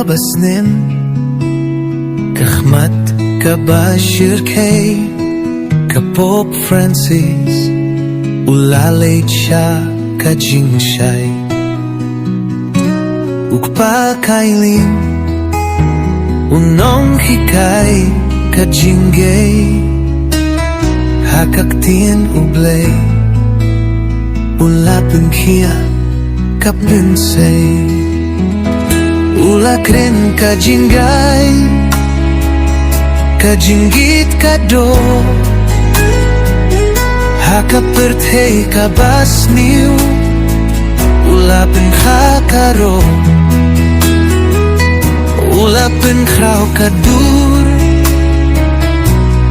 kabasnin Kahmat kabashirkay Kapop Francis Ulalay siya kajingshay Ukpa kailin Unong hikay kajingay Hakaktin ublay Ulapin kia kapinsay Ulakrin kajingay Kajinggit kado Hakapirthay kabasniw Ulapin kakaro Ulapin kraw kadur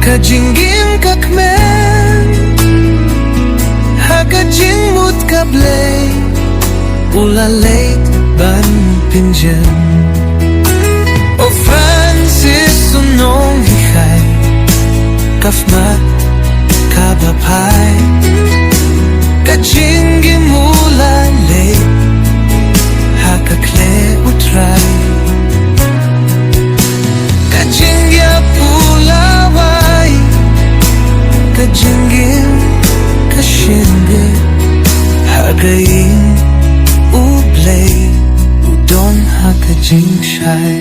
Kajinggin kakmen Hakajingmut kablay Ulalait ban pinjen O Francis unong hikay Kafmat kabapay Kajinggin ulalait Hakakle utray Kajinggya pulaway Kajinggin kashinggay Hagayin ublay Udon hakajingshay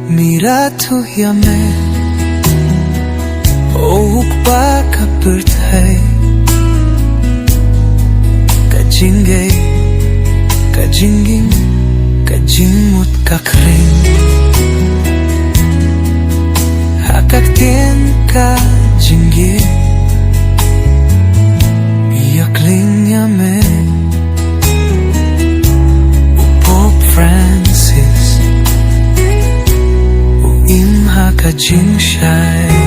Miratu yame Ukpa kapirthay Kajinggay Kajinggin Kajingmut kakring Hakaktin kajinggin Yakling yame Pope Francis Uim hakajingshay